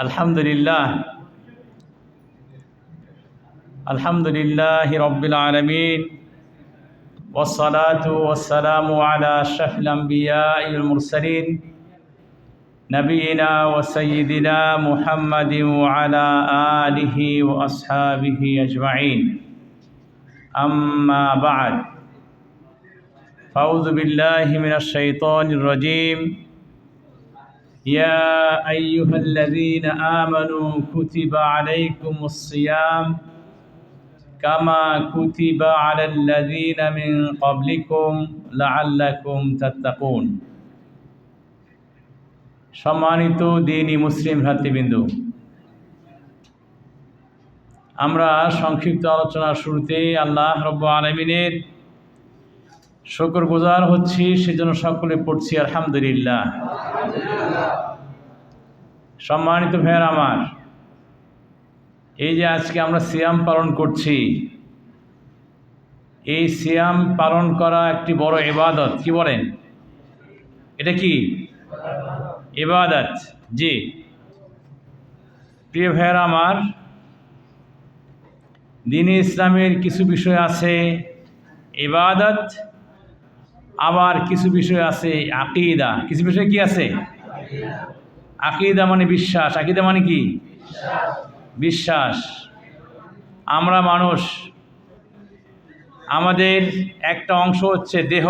আলহামদুলিল্লাহ রব্বিল আলামিন ওয়াসসালাতু ওয়াসসালামু আলা আশরাফিল আমবিয়াইল মুরসালিন নবিয়িনা ওয়া সাইয়্যিদিনা মুহাম্মাদিন ওয়া আলা আলিহি ওয়া আসহাবিহি আজমাইন আম্মা বা'দ ফাউযু বিল্লাহি মিনাশ শাইতানির রাজীম يا أيها الذين آمنوا كتب عليكم الصيام كما كتب على الذين من قبلكم لعلكم تتقون সম্মানিত দ্বীনি মুসলিম ভ্রাতৃবৃন্দ, আমরা সংক্ষিপ্ত আলোচনার শুরুতে আল্লাহ রাব্বুল আলামিনের শুকরগুজার হচ্ছি, সেজন্য সকলে পড়ছি আলহামদুলিল্লাহ। সম্মানিত ভাইয়েরা আমার, এই যে আজকে আমরা সিয়াম পালন করছি, এই সিয়াম পালন করা একটি বড় ইবাদত। কি বলেন? এটা কি ইবাদত? জি প্রিয় ভাইয়েরা আমার, দ্বীনে ইসলামের কিছু বিষয় আছে ইবাদত, আবার কিছু বিষয় আছে আকীদা। কিছু বিষয় কি আছে? আকীদা মানে বিশ্বাস। আকীদা মানে কি? বিশ্বাস। আমরা মানুষ, আমাদের একটা অংশ হচ্ছে দেহ,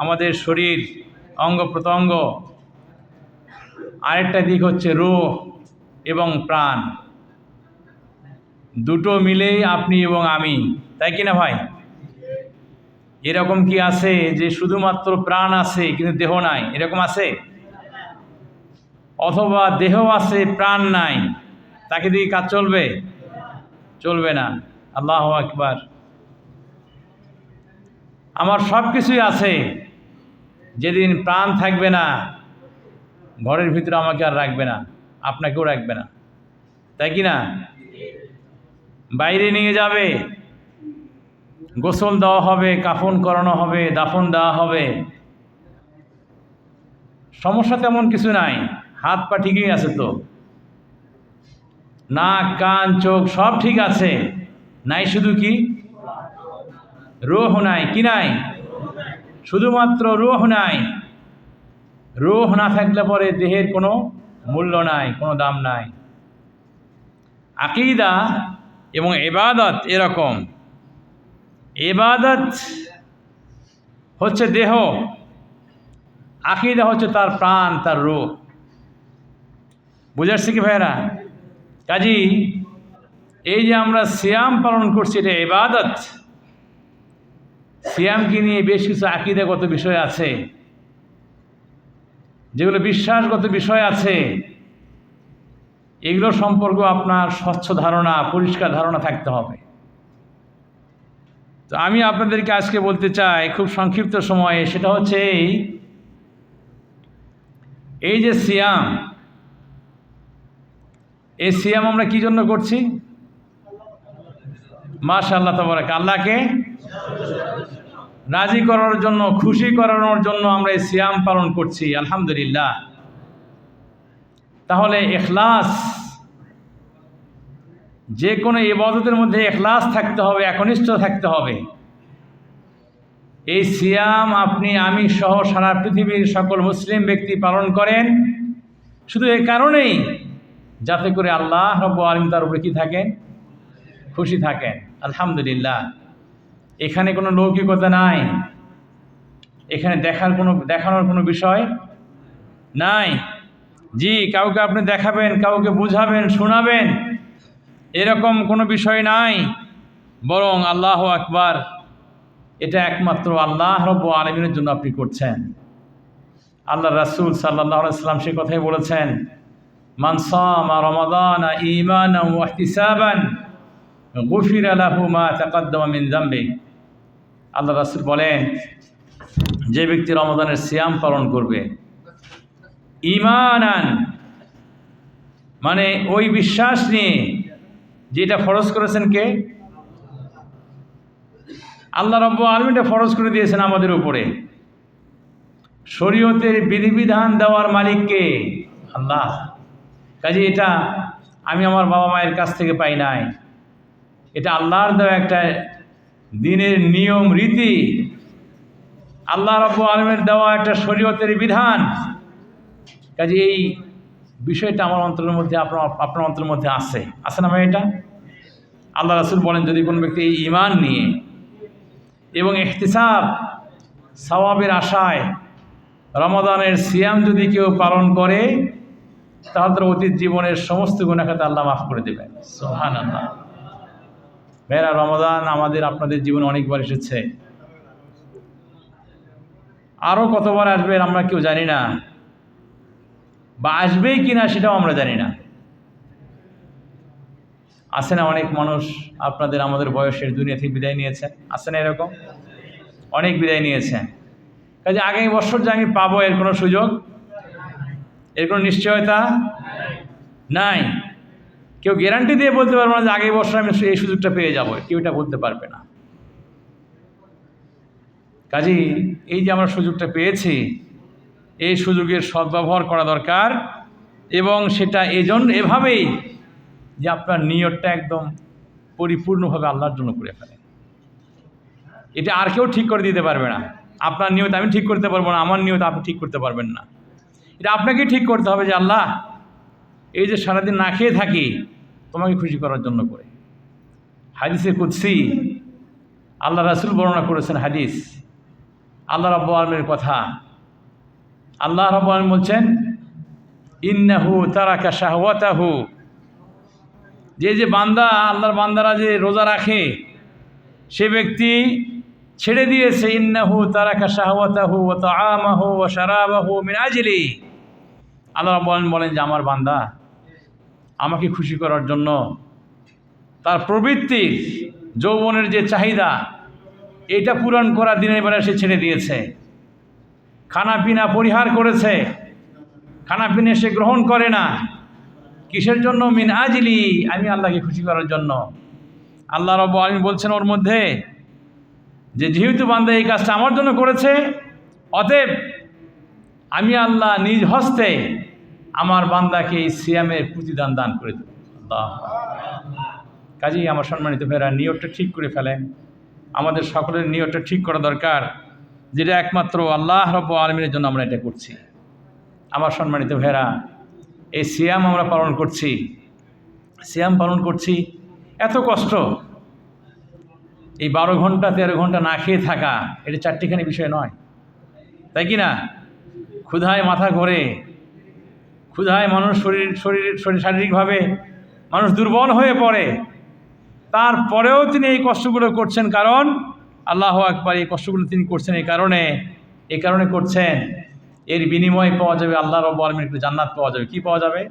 আমাদের শরীর, অঙ্গ প্রত্যঙ্গ, আরেকটা দিক হচ্ছে রূহ এবং প্রাণ। দুটো মিলেই আপনি এবং আমি, তাই কি না ভাই? এরকম কি আছে যে শুধুমাত্র প্রাণ আছে কিন্তু দেহ নাই? এরকম আছে? অথবা দেহ আছে প্রাণ নাই, তাকে দিয়ে কাজ চলবে? চলবে না। আল্লাহু আকবার। আমার সব কিছুই আছে, যেদিন প্রাণ থাকবে না, ঘরের ভিতরে আমাকে আর রাখবে না, আপনাকেও রাখবে না, তাই কি না? বাইরে নিয়ে যাবে, গোসল দেওয়া হবে, কাফন করানো হবে, দাফন দেওয়া হবে, সমস্যা তেমন কিছু নাই। হাত পা ঠিকই আছে তো, নাক কান চোখ সব ঠিক আছে, নাই শুধু কি? রূহ নাই। কি নাই? শুধুমাত্র রূহ নাই। রূহ না থাকলে পরে দেহের কোনো মূল্য নাই, কোনো দাম নাই। আকীদা এবং ইবাদত এরকম। ইবাদত হচ্ছে দেহ, আকীদা হচ্ছে তার প্রাণ, তার রূহ। বুঝাচ্ছি কি ভাইয়েরা? কাজী এই যে আমরা সিয়াম পালন করছি, এটা ইবাদত। সিয়ামকে নিয়ে বেশ কিছু আকীদাগত বিষয় আছে, যেগুলো বিশ্বাসগত বিষয় আছে, এগুলো সম্পর্কে আপনার স্বচ্ছ ধারণা, পরিষ্কার ধারণা থাকতে হবে। তো আমি আপনাদেরকে আজকে বলতে চাই খুব সংক্ষিপ্ত সময়ে, সেটা হচ্ছে এই যে সিয়াম, এই সিয়াম আমরা কি জন্য করছি? মাশাআল্লাহ তাবারাক, আল্লাহকে রাজি করার জন্য, খুশি করানোর জন্য আমরা এই সিয়াম পালন করছি, আলহামদুলিল্লাহ। তাহলে ইখলাস, যে কোনো ইবাদতের মধ্যে ইখলাস থাকতে হবে, একনিষ্ঠ থাকতে হবে। এই সিয়াম আপনি, আমি সহ সারা পৃথিবীর সকল মুসলিম ব্যক্তি পালন করেন শুধু এই কারণেই, যাতে করে আল্লাহ রাব্বুল আলামিন তার উপরে কি থাকেন? খুশি থাকেন, আলহামদুলিল্লাহ। এখানে কোনো লৌকিকতা নাই, এখানে দেখানোর কোনো বিষয় নাই। জি, কাউকে আপনি দেখাবেন, কাউকে বুঝাবেন, শোনাবেন, এরকম কোনো বিষয় নাই। বরং আল্লাহু আকবার, এটা একমাত্র আল্লাহ রাব্বুল আলামিনের জন্য আপনি করছেন। আল্লাহ রাসূল সাল্লাল্লাহু আলাইহি ওয়াসাল্লাম সে কথাই বলেছেন, মান সামা রমাদানা ঈমানান ওয়া ইহতিসাবান গুফিরা লাহু মা তাকাদ্দামা মিন যামবি। আল্লাহ রাসূল বলেন, যে ব্যক্তি রমাদানের সিয়াম পালন করবে ঈমানান, মানে ওই বিশ্বাস নিয়ে যেটা ফরজ করেছেন কে? আল্লাহ রাব্বুল আলামিন এটা ফরজ করে দিয়েছেন আমাদের উপরে। শরীয়তের বিধিবিধান দেওয়ার মালিক কে? আল্লাহ। কাজে এটা আমি আমার বাবা মায়ের কাছ থেকে পাই নাই, এটা আল্লাহর দেওয়া একটা দিনের নিয়ম রীতি, আল্লাহ রাব্বুল আলামিনের দেওয়া একটা শরীয়তের বিধান। কাজে এই বিষয়টা আমার অন্তরের মধ্যে আপনার অন্তরের মধ্যে আছে না ভাই? এটা আল্লাহ রাসূল বলেন, যদি কোনো ব্যক্তি এই ঈমান নিয়ে এবং ইহতিসাব সওয়াবের আশায় রমাদানের সিয়াম যদি কেউ পালন করে, তাহলে তার অতীত জীবনের সমস্ত গুনাহ খাতা আল্লাহ মাফ করে দেবেন। সুবহানাল্লাহ। ভাইরা, রমাদান আমাদের আপনাদের জীবনে অনেকবার এসেছে, আরও কতবার আসবে আমরা কেউ জানি না, বা আসবেই কিনা সেটাও আমরা জানি না। আছে না অনেক মানুষ আপনাদের আমাদের বয়সের দুনিয়া থেকে বিদায় নিয়েছেন, আছে না এরকম? অনেক বিদায় নিয়েছেন। কাজে আগামী বছর যে আমি পাবো এর কোনো সুযোগ, এর কোনো নিশ্চয়তা নাই। কেউ গ্যারান্টি দিয়ে বলতে পারবে না যে আগামী বছর আমি এই সুযোগটা পেয়ে যাবো, কেউ এটা বলতে পারবে না। কাজেই এই যে আমরা সুযোগটা পেয়েছি, এই সুযোগের সদ্ব্যবহার করা দরকার, এবং সেটা এভাবেই যে আপনার নিয়তটা একদম পরিপূর্ণভাবে আল্লাহর জন্য করে ফেলেন। এটা আর কেউ ঠিক করে দিতে পারবে না। আপনার নিয়ত আমি ঠিক করতে পারবো না, আমার নিয়ত আপনি ঠিক করতে পারবেন না। এটা আপনাকে ঠিক করতে হবে যে আল্লাহ, এই যে সারাদিন না খেয়ে থাকি তোমাকে খুশি করার জন্য করে। হাদিসে কুদসি আল্লাহ রাসূল বর্ণনা করেছেন হাদিস, আল্লাহ রাব্বুল আলামিনের কথা। আল্লাহ রাব্বুল আলামিন বলছেন, ইন্নাহু তারাকা শাহওয়াতাহু, যে বান্দা, আল্লাহর বান্দারা যে রোজা রাখে, সে ব্যক্তি ছেড়ে দিয়েছে, ইন্নাহু তারাকা শাহওয়াতাহু ওয়া তাআমাহু ওয়া শারাবাহু মিন আজলি। আল্লাহ রাব্বুল আলামিন বলেন যে আমার বান্দা আমাকে খুশি করার জন্য তার প্রবৃত্তির, যৌবনের যে চাহিদা, এটা পূরণ করা দিনের বেলা সে ছেড়ে দিয়েছে। খানাপিনা পরিহার করেছে, খানাপিনা সে গ্রহণ করে না। কিসের জন্য? মিন আজলি, আমি আল্লাহকে খুশি করার জন্য। আল্লাহ রাব্বুল আলামিন বলছেন ওর মধ্যে যে যেহেতু বান্দা এই কাজটা আমার জন্য করেছে, অতএব আমি আল্লাহ নিজ হস্তে আমার বান্দাকে এই সিয়ামের প্রতিদান দান করে দেব। আল্লাহ। কাজেই আমার সম্মানিত ভাইরা, নিয়তটা ঠিক করে ফেলেন। আমাদের সকলের নিয়তটা ঠিক করা দরকার, যেটা একমাত্র আল্লাহ রাব্বুল আলামিনের জন্য আমরা এটা করছি। আমার সম্মানিত ভাইরা, এই সিয়াম আমরা পালন করছি, সিয়াম পালন করছি, এত কষ্ট, এই 12 ঘন্টা 13 ঘন্টা না খেয়ে থাকা, এটা চারটিখানি বিষয় নয়, তাই কি না? ক্ষুধায় মাথা ঘোরে, ক্ষুধায় মানুষ শারীরিকভাবে মানুষ দুর্বল হয়ে পড়ে, তারপরেও তিনি এই কষ্টগুলো করছেন, কারণ আল্লাহু আকবার, এই কষ্টগুলো তিনি করছেন এই কারণে করছেন, এর বিনিময় পাওয়া যাবে আল্লাহ রাব্বুল আলামিনের একটা জান্নাত পাওয়া যাবে। কি পাওয়া যাবে?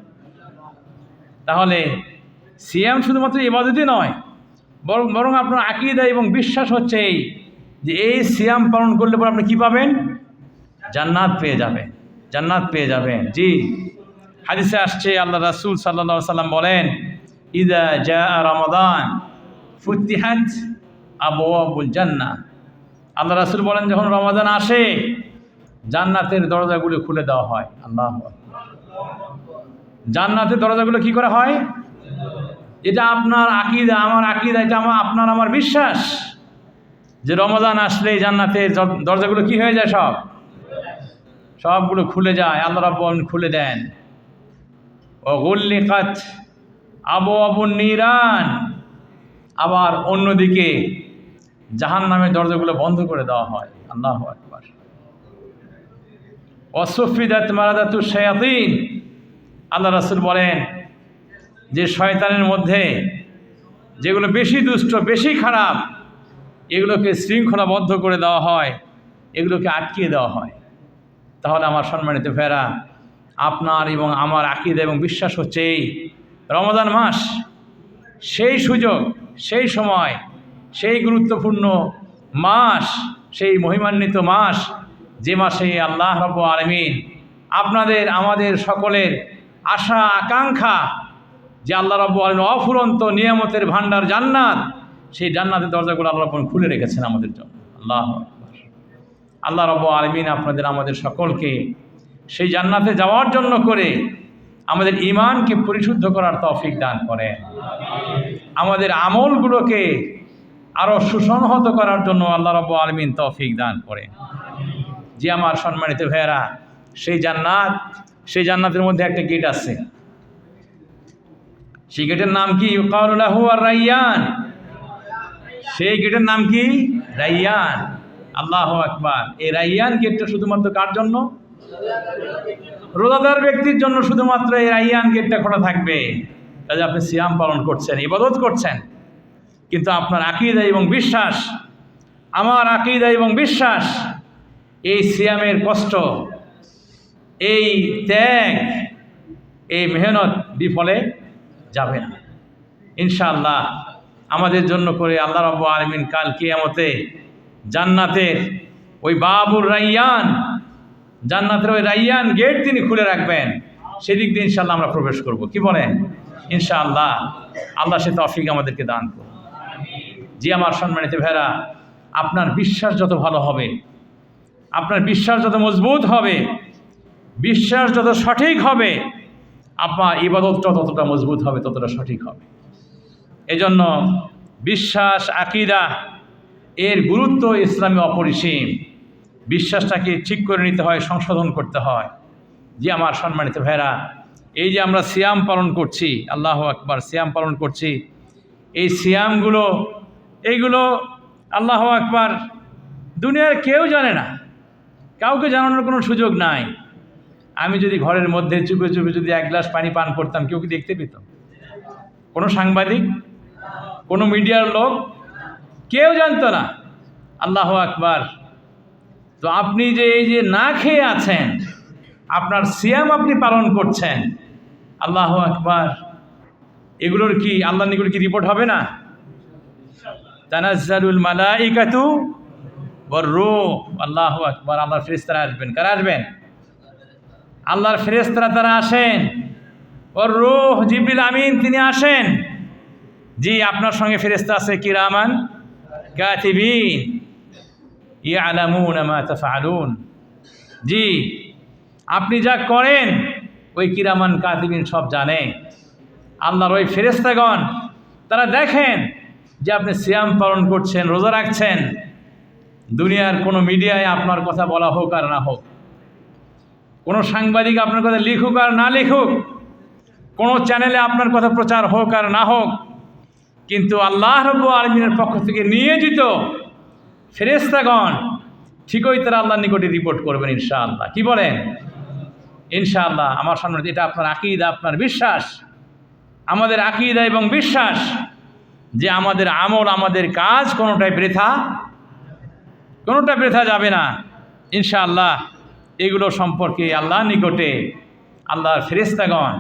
তাহলে সিয়াম শুধুমাত্র ইবাদতই নয়, বরং আপনার আকীদা এবং বিশ্বাস হচ্ছে এই যে এই সিয়াম পালন করলে পরে আপনি কী পাবেন? জান্নাত পেয়ে যাবেন, জান্নাত পেয়ে যাবেন। জি, হাদিসে আসছে, আল্লাহ রাসূল সাল্লাল্লাহু আলাইহি ওয়াসাল্লাম বলেন, ইযা জাআ রমাদান ফুতিহাত আবওয়াবুল জান্নাহ। আল্লাহ রাসূল বলেন, যখন রমাদান আসে জান্নাতের দরজাগুলো খুলে দেওয়া হয়। আল্লাহু আকবার। জান্নাতের দরজাগুলো কি করা হয়? এটা আপনার আকীদা, আমার আকীদা, এটা আপনার আমার বিশ্বাস যে রমাদান আসলে জান্নাতের দরজাগুলো কি হয়ে যায়? সবগুলো খুলে যায়, আল্লাহ রাব্বুল আলামিন খুলে দেন। ও গুল্লিকাত আবওয়াবুন নিরান, আবার অন্যদিকে জাহান্নামের দরজাগুলো বন্ধ করে দেওয়া হয়। আল্লাহু আকবার। ওয়াসুফিদাত মারাদাতুশ শায়াতিন, আল্লাহ রাসূল বলেন যে শয়তানের মধ্যে যেগুলো বেশি দুষ্ট, বেশি খারাপ, এগুলোকে শৃঙ্খলাবদ্ধ করে দেওয়া হয়, এগুলোকে আটকিয়ে দেওয়া হয়। তাহলে আমার সম্মানিত ভাইরা, আপনার এবং আমার আকীদা এবং বিশ্বাস হচ্ছে এই রমাদান মাস সেই সুযোগ, সেই সময়, সেই গুরুত্বপূর্ণ মাস, সেই মহিমান্বিত মাস, যে মাসে আল্লাহ রাব্বুল আলামিন আপনাদের আমাদের সকলের আশা আকাঙ্ক্ষা যে আল্লাহ রাব্বুল আলামিন অফুরন্ত নিয়ামতের ভান্ডার জান্নাত, সেই জান্নাতের দরজাগুলো আল্লাহ রাব্বুল আলামিন খুলে রেখেছেন আমাদের জন্য। আল্লাহু আকবার। আল্লাহ রাব্বুল আলামিন আপনাদের আমাদের সকলকে সেই জান্নাতে যাওয়ার জন্য করে আমাদের ঈমানকে পরিশুদ্ধ করার তৌফিক দান করেন। আমাদের আমলগুলোকে আরও সুসংহত করার জন্য আল্লাহ রাব্বুল আলামিন তৌফিক দান করেন। যে আমার সম্মানিত ভাইয়েরা, সেই জান্নাতের মধ্যে একটা গেট আছে। সেই গেটের নাম কি? ইউকালু লাহু আর-রায়্যান। সেই গেটের নাম কি? রায়্যান। আল্লাহু আকবার। এই রায়্যান গেটটা শুধুমাত্র কার জন্য? রোজাদার ব্যক্তির জন্য শুধুমাত্র এই রায়্যান গেটটা খোলা থাকবে। কাজে আপনি সিয়াম পালন করছেন, ইবাদত করছেন, কিন্তু আপনার আকীদা এবং বিশ্বাস, আমার আকীদা এবং বিশ্বাস, এই সিয়ামের কষ্ট, এই ত্যাগ, এই মেহনত বিফলে যাবে না ইনশাআল্লাহ। আমাদের জন্য করে আল্লাহ রাব্বুল আলামিন কাল কিয়ামতে জান্নাতের ওই বাবুর রায়্যান, জান্নাতের ওই রায়্যান গেট তিনি খুলে রাখবেন। সেদিক দিয়ে ইনশাআল্লাহ আমরা প্রবেশ করব। কি বলেন? ইনশাআল্লাহ। আল্লাহ সে তৌফিক আমাদেরকে দান করুন। জি আমার সম্মানিত ভাইরা, আপনার বিশ্বাস যত ভালো হবে, আপনার বিশ্বাস যত মজবুত হবে, বিশ্বাস যত সঠিক হবে, আপনার ইবাদতটা ততটা মজবুত হবে, ততটা সঠিক হবে। এজন্য বিশ্বাস, আকীদা এর গুরুত্ব ইসলামে অপরিসীম। বিশ্বাসটাকে ঠিক করে নিতে হয়, সংশোধন করতে হয়। যে আমার সম্মানিত ভাইরা, এই যে আমরা সিয়াম পালন করছি, আল্লাহু আকবার, সিয়াম পালন করছি, এই সিয়ামগুলো এইগুলো আল্লাহু আকবার দুনিয়ার কেউ জানে না, কাউকে জানানোর কোনো সুযোগ নাই। আমি যদি ঘরের মধ্যে চুপে চুপে যদি এক গ্লাস পানি পান করতাম, কেউ কি দেখতে পেত? কোনো সাংবাদিক, কোনো মিডিয়ার লোক, কেউ জানতো না। আল্লাহু আকবার। তো আপনি যে এই যে না খেয়ে আছেন, আপনার সিয়াম আপনি পালন করছেন, আল্লাহু আকবার, এগুলোর কি আল্লাহর নিকট কি রিপোর্ট হবে না? তানাজ্জালুল মালাইকাতু ওয়ার রূহ। আল্লাহু আকবার। আল্লাহর ফেরেশতারা আসবেন। কারা আসবেন? আল্লাহর ফেরেশতারা তারা আসেন। ওয়ার রূহ, জিবরিল আমিন তিনি আসেন। জি, আপনার সঙ্গে ফেরেশতা আছে কিরামান কাতিবিন ইয়ালামুনা মা তাফআলুন। জি, আপনি যা করেন ওই কিরামান কাতিবিন সব জানে। আল্লাহর ওই ফেরেশতাগণ তারা দেখেন যে আপনি সিয়াম পালন করছেন, রোজা রাখছেন। দুনিয়ার কোনো মিডিয়ায় আপনার কথা বলা হোক আর না হোক, কোনো সাংবাদিক আপনার কথা লিখুক আর না লিখুক, কোনো চ্যানেলে আপনার কথা প্রচার হোক আর না হোক, কিন্তু আল্লাহ রাব্বুল আলামিনের পক্ষ থেকে নিয়োজিত ফেরেশতাগণ ঠিকই তারা আল্লাহর নিকটে রিপোর্ট করবেন ইনশাআল্লাহ। কি বলেন? ইনশাআল্লাহ। আমার সামনে এটা আপনার আকীদা, আপনার বিশ্বাস, আমাদের আকীদা এবং বিশ্বাস যে আমাদের আমল, আমাদের কাজ কোনোটা বৃথা যাবে না ইনশাআল্লাহ। এগুলো সম্পর্কে আল্লাহর নিকটে আল্লাহর ফেরেশতাগণ,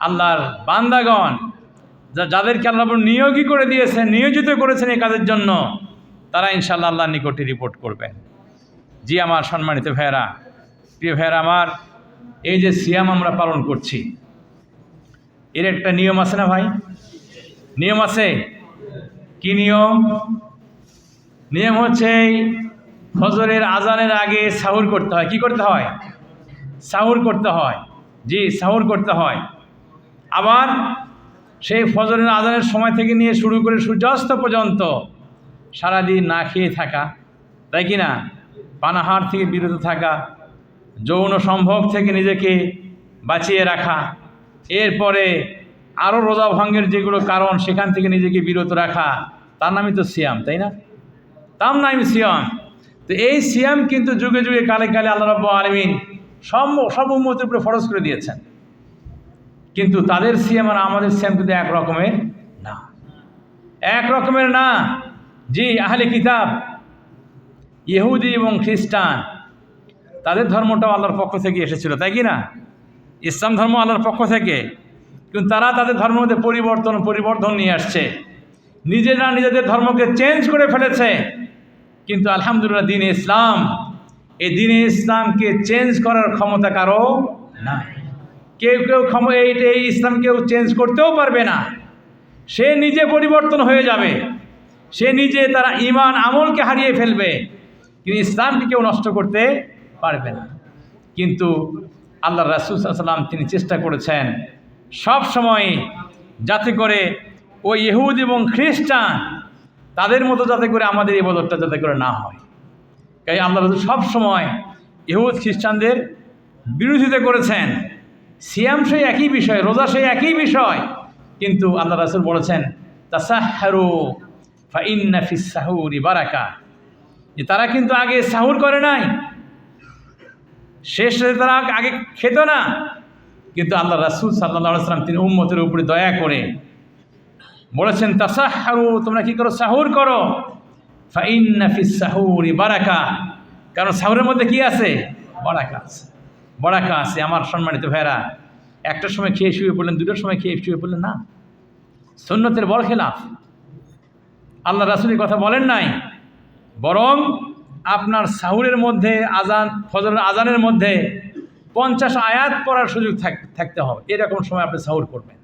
আল্লাহর বান্দাগণ, যাদেরকে আল্লাহ নিয়োগী করে দিয়েছেন, নিয়োজিত করেছেন এই কাজের জন্য, তারা ইনশাআল্লাহ আল্লাহর নিকটে রিপোর্ট করবেন। জি আমার সম্মানিত ভাইয়েরা, প্রিয় ভাইয়েরা আমার, এই যে সিয়াম আমরা পালন করছি, এর একটা নিয়ম আছে না ভাই? নিয়ম আছে। কি নিয়ম? নিয়ম হচ্ছে ফজরের আজানের আগে সাহুর করতে হয়। কি করতে হয়? সাহুর করতে হয়। জি, সাহুর করতে হয়। আবার সেই ফজরের আজানের সময় থেকে নিয়ে শুরু করে সূর্যাস্ত পর্যন্ত সারাদিন না খেয়ে থাকা, তাই কি না? পানাহার থেকে বিরত থাকা, যৌন সম্ভোগ থেকে নিজেকে বাঁচিয়ে রাখা, এরপরে আরও রোজা ভঙ্গের যেগুলো কারণ সেখান থেকে নিজেকে বিরত রাখা, তার নামই তো সিয়াম, তাই না? তার নামই সিয়াম। তো এই সিয়াম কিন্তু যুগে যুগে কালে কালে আল্লাহ রাব্বুল আলামিন সব উম্মতের উপরে ফরজ করে দিয়েছেন। কিন্তু তাদের সিয়াম আর আমাদের সিয়াম কিন্তু এক রকমের না, এক রকমের না। জি, আহলে কিতাব, ইহুদি এবং খ্রিস্টান, তাদের ধর্মটাও আল্লাহর পক্ষ থেকে এসেছিল, তাই কি না? ইসলাম ধর্ম আল্লাহর পক্ষ থেকে, কিন্তু তারা তাদের ধর্মের মধ্যে পরিবর্তন নিয়ে আসছে, নিজেরা নিজেদের ধর্মকে চেঞ্জ করে ফেলেছে। কিন্তু আলহামদুলিল্লাহ দ্বীন ইসলাম, এই দ্বীন ইসলামকে চেঞ্জ করার ক্ষমতা কারো নাই। কেউ এই ইসলাম কেউ চেঞ্জ করতেও পারবে না। সে নিজে পরিবর্তন হয়ে যাবে, সে নিজে তারা ঈমান আমলকে হারিয়ে ফেলবে, কিন্তু ইসলামকে কেউ নষ্ট করতে পারবে না। কিন্তু আল্লাহ রাসূল সাল্লাল্লাহু আলাইহি ওয়াসাল্লাম তিনি চেষ্টা করেছেন সব সময় যাতে করে ওই ইহুদ এবং খ্রিস্টান তাদের মতো যাতে করে আমাদের ইবাদতটা যাতে করে না হয়। তাই আল্লাহ রাসূল সব সময় ইহুদ খ্রিস্টানদের বিরোধিতা করেছেন। সিয়াম সেই একই বিষয়, রোজা সেই একই বিষয়, কিন্তু আল্লাহ রাসূল বলেছেন তাসাহহারু ফা ইন্না ফিস সাহুরি বারাকা, যে তারা কিন্তু আগে সাহুর করে নাই, শেষে তারা আগে খেত না, কিন্তু আল্লাহ রাসূল সাল্লাল্লাহু আলাইহি ওয়াসাল্লাম তিনি উম্মতের উপরে দয়া করে বলেছেন তাসাহহারু, তোমরা কি করো, সাহুর করো, ফা ইন্না ফিস সাহুরি বারাকা, কারণ সাহুরের মধ্যে কি আছে, বারাকা আছে, বারাকা আছে। আমার সম্মানিত ভাইরা, একটার সময় খেয়ে শুয়ে পড়লেন, দুটোর সময় খেয়ে শুয়ে পড়লেন না, সুন্নতের বড় খেলাফ। আল্লাহ রাসূলের কথা বলেন নাই, বরং আপনার সাহুরের মধ্যে আজান, ফজরের আজানের মধ্যে 50 আয়াত পড়ার সুযোগ থাকতে হবে, এরকম সময় আপনি সাহুর করবেন।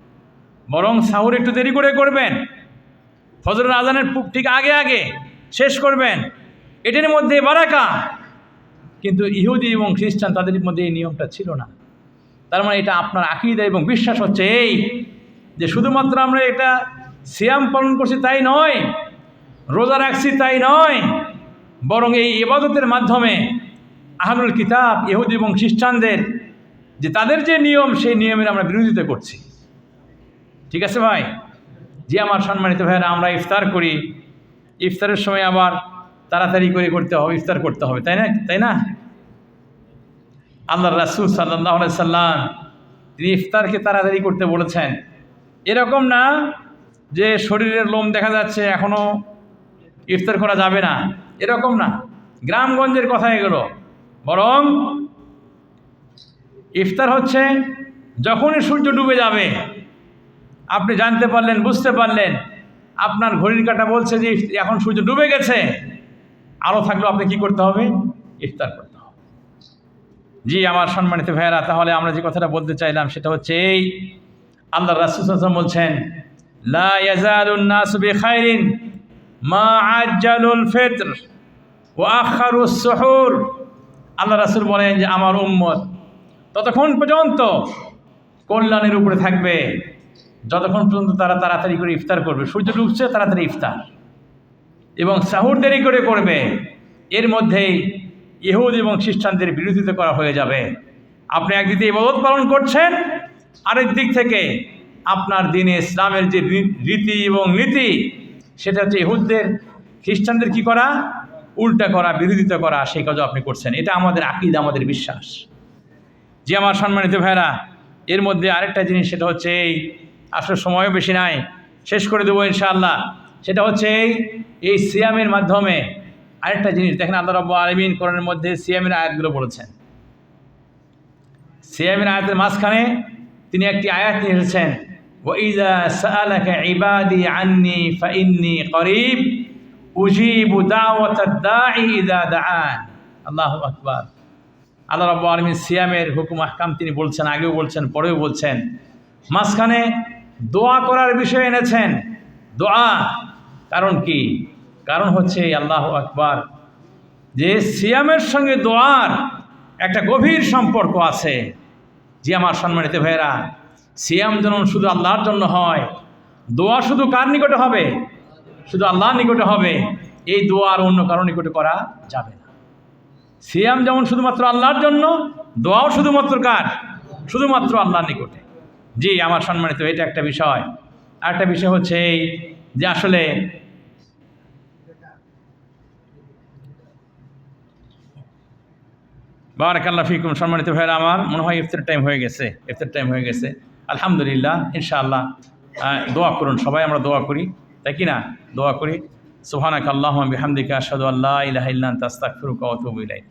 বরং সাহুর একটু দেরি করে করবেন, ফজরের আজানের ঠিক আগে আগে শেষ করবেন, এটার মধ্যে বারাকা। কিন্তু ইহুদি এবং খ্রিস্টান তাদের মধ্যে এই নিয়মটা ছিল না। তার মানে এটা আপনার আকীদা এবং বিশ্বাস হচ্ছে এই যে শুধুমাত্র আমরা এটা সিয়াম পালন করছি তাই নয়, রোজা রাখছি তাই নয়, বরং এই ইবাদতের মাধ্যমে আহলুল কিতাব ইহুদি এবং খ্রিস্টানদের যে তাদের যে নিয়ম, সেই নিয়মের আমরা বিরোধিতা করছি। ঠিক আছে ভাই? যে আমার সম্মানিত ভাইরা, আমরা ইফতার করি, ইফতারের সময় আবার তাড়াতাড়ি করে করতে হবে, ইফতার করতে হবে, তাই না? তাই না? আল্লাহ রাসূল সাল্লাল্লাহু আলাইহি সাল্লাম তিনি ইফতারকে তাড়াতাড়ি করতে বলেছেন। এরকম না যে শরীরের লোম দেখা যাচ্ছে এখনও ইফতার করা যাবে না, এরকম না, গ্রামগঞ্জের কথা এগুলো। বরং ইফতার হচ্ছে যখনই সূর্য ডুবে যাবে, আপনি জানতে পারলেন, বুঝতে পারলেন, আপনার ঘড়ির কাঁটা বলছে যে এখন সূর্য ডুবে গেছে, আলো থাকলেও আপনি কি করতে হবে, ইফতার করতে হবে। জি আমার সম্মানিত ভাইয়েরা, তাহলে আমরা যে কথাটা বলতে চাইলাম সেটা হচ্ছে এই, আল্লাহ রাসূল সাল্লাল্লাহু আলাইহি ওয়াসাল্লাম বলছেন লা ইয়াজালুন নাসু বিখাইরিন মা আজ্জালুল ফিতর ওয়া আখারুস সুহুর। আল্লাহ রাসূল বলেন যে আমার উম্মত ততক্ষণ পর্যন্ত কল্যাণের উপরে থাকবে যতক্ষণ পর্যন্ত তারা তাড়াতাড়ি করে ইফতার করবে, সূর্য ডুবছে তাড়াতাড়ি ইফতার, এবং সাহুর দেরি করে করবে। এর মধ্যেই ইহুদ এবং খ্রিস্টানদের বিরোধিতা করা হয়ে যাবে। আপনি একদিকে ইবাদত পালন করছেন, আরেক দিক থেকে আপনার দিনে ইসলামের যে রীতি এবং নীতি, সেটা হচ্ছে ইহুদদের খ্রিস্টানদের কি করা, উল্টা করা, বিরোধিতা করা, সেই কাজও আপনি করছেন। এটা আমাদের আকীদা, আমাদের বিশ্বাস। যে আমার সম্মানিত ভাইরা, এর মধ্যে আরেকটা জিনিস, সেটা হচ্ছে এই, আসলে সময়ও বেশি নাই, শেষ করে দেবো ইনশাআল্লাহ। সেটা হচ্ছে এই সিয়ামের মাধ্যমে আরেকটা জিনিস দেখেন, আল্লাহ রাব্বুল আলামিন কোরআনের মধ্যে সিয়ামের আয়াতগুলো বলেছেন। সিয়ামের আয়াতের মাঝখানে তিনি একটি আয়াত নিয়ে এসেছেন, ওয়াইযা সাআলাকা ইবাদি আন্নী ফাইন্নী করিব উজিবু দাওয়াতাদ দাঈ ইযা দাআন। আল্লাহু আকবার। আল্লাহ রাব্বুল আলামিন সিয়ামের হুকুম আহকাম তিনি বলছেন, আগেও বলছেন, পরেও বলছেন, মাঝখানে দোয়া করার বিষয় এনেছেন। দোয়া কারণ কি? কারণ হচ্ছে আল্লাহু আকবার, যে সিয়ামের সঙ্গে দোয়ার একটা গভীর সম্পর্ক আছে। যে আমার সম্মানিত ভাইয়েরা, সিয়াম যেমন শুধু আল্লাহর জন্য হয়, দোয়া শুধু কার নিকটে হবে? শুধু আল্লাহর নিকটে হবে। এই দোয়া আর অন্য কারো নিকটে করা যাবে না। সিয়াম যেমন শুধুমাত্র আল্লাহর জন্য, দোয়াও শুধুমাত্র কার? শুধুমাত্র আল্লাহর নিকটে। জি আমার সম্মানিত, এটা একটা বিষয়। আরেকটা বিষয় হচ্ছে এই যে আসলে বারাকাল্লাহ ফিকুম, সম্মানিত ভাইরা আমার, মনে হয় ইফতার টাইম হয়ে গেছে, ইফতার টাইম হয়ে গেছে। আলহামদুলিল্লাহ, ইনশাআল্লাহ দোয়া করুন, সবাই আমরা দোয়া করি, তাই কি না? দোয়া করি। সুবহানাকাল্লাহুম্মা বিহামদিকা আশহাদু আল্লা ইলাহা ইল্লা আনতা আস্তাগফিরুকা ওয়া আতুবু ইলাইক।